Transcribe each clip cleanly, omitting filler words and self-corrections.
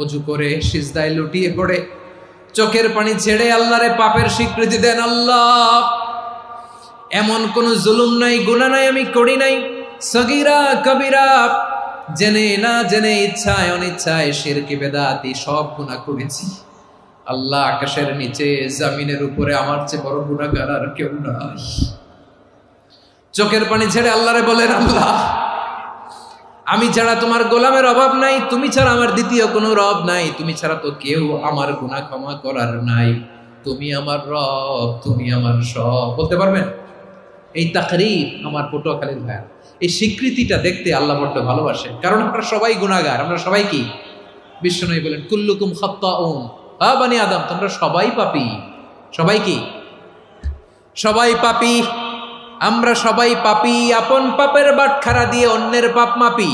অজু করে সিজদায় লুটিয়ে পড়ে চোখের পানি ছেড়ে আল্লাহরে পাপের স্বীকৃতি দেন। আল্লাহ, এমন কোন জুলুম নাই, গুনাহ নাই আমি করি নাই, সগীরা কবিরা, জেনে না জেনে, ইচ্ছায় অনিচ্ছায়, শিরকি বেদাতি সব গুনাহ করেছি। আল্লাহ, আকাশের নিচে জমিনের উপরে আমার চেয়ে বড় গুনাহগার আর কেউ নাই। চোখের পানি ছেড়ে আল্লাহরে বলেন, আল্লাহ, আমি ছাড়া তোমার গোলামের অভাব নাই, তুমি ছাড়া আমার দ্বিতীয় কোনো রব নাই, তুমি ছাড়া তো কেউ আমার গুনাহ ক্ষমা করার নাই, তুমি আমার রব, তুমি আমার সব। বলতে পারবেন? এই তাকরীর আমার পটুয়াখালীর ভাইয়া, এই স্বীকৃতিটা দেখতে আল্লাহ বড্ড ভালোবাসে, কারণ আমরা সবাই গুনাহগার। আমরা সবাই কি? বিশ্বনবী বলেন, কুল্লুকুম খাত্তাউন, বানি আদম, তোমরা সবাই পাপী। সবাই কি? সবাই পাপী। আমরা সবাই পাপী। আপন পাপের বাটখারা দিয়ে অন্যের পাপ মাপি।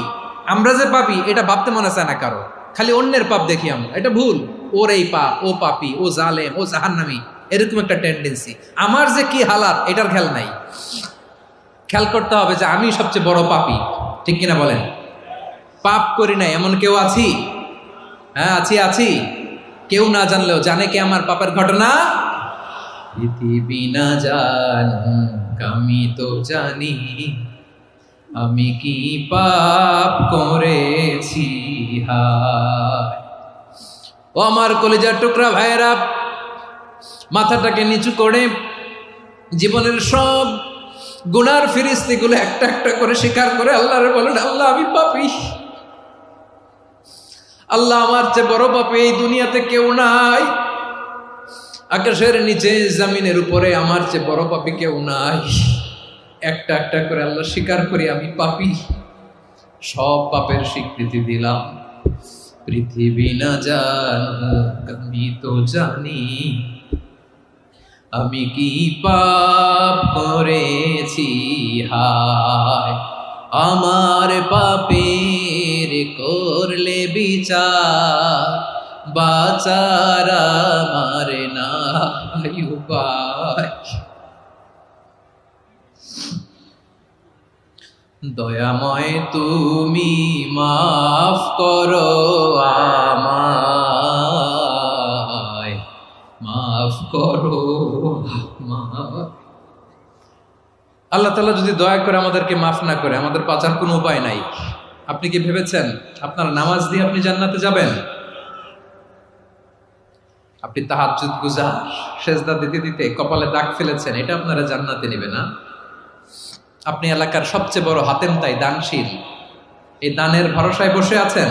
আমরা যে পাপী এটা ভাবতে মনে চায় না কারো, খালি অন্যের পাপ দেখি আমরা, এটা ভুল। ওর এই পাপ, ও পাপী, ও জালেম, ও জাহান্নামী, এরকম একটা টেন্ডেন্সি। আমার যে কি হালাত এটার খেয়াল নাই। খেয়াল করতে হবে যে আমি সবচেয়ে বড় পাপী, ঠিক কিনা বলেন? পাপ করি না এমন কেউ আছি? হ্যাঁ, আছি। কেউ না জানলেও জানে কে আমার পাপের ঘটনা? পৃথিবী না জানুক আমি তো জানি, আমি কি পাপ করেছি। হায় ও আমার কলিজার টুকরা ভাইয়েরা, মাথাটাকে নিচু করে জীবনের সব গুনার ফিরিস্তিগুলো একটা একটা করে স্বীকার করে আল্লাহরে বলেন, আল্লাহ, আমি পাপী। আল্লাহ, আমার চেয়ে বড় পাপী এই দুনিয়াতে কেউ নাই। আকাশের নিচে জমিনের উপরে আমার চেয়ে বড় পাপী কেউ নাই। একটা একটা করে আল্লাহ স্বীকার করি আমি পাপী। সব পাপের স্বীকৃতি দিলাম। পৃথিবী না জানুক আমি তো জানি, আমি কি পাপ করেছি। হায় আমার পাপের করলে বিচার, বাঁচার আমার নাই উপায়। দয়াময় তুমি মাফ করো আমায়, মাফ করো আমায়। আল্লাহ তাআলা যদি দয়া করে আমাদেরকে মাফ না করে, আমাদের বাঁচার কোনো উপায় নাই। আপনি কি ভেবেছেন আপনার নামাজ দিয়ে আপনি জান্নাতে যাবেন? আপনি তাহাজ্জুদ গুজার, সেজদা দিতে দিতে কপালে দাগ ফেলেছেন, এটা আপনারা জান্নাতে নেবে না? আপনি এলাকার সবচেয়ে বড় হাতেম তাই দানশীল, এই দানের ভরসায় বসে আছেন।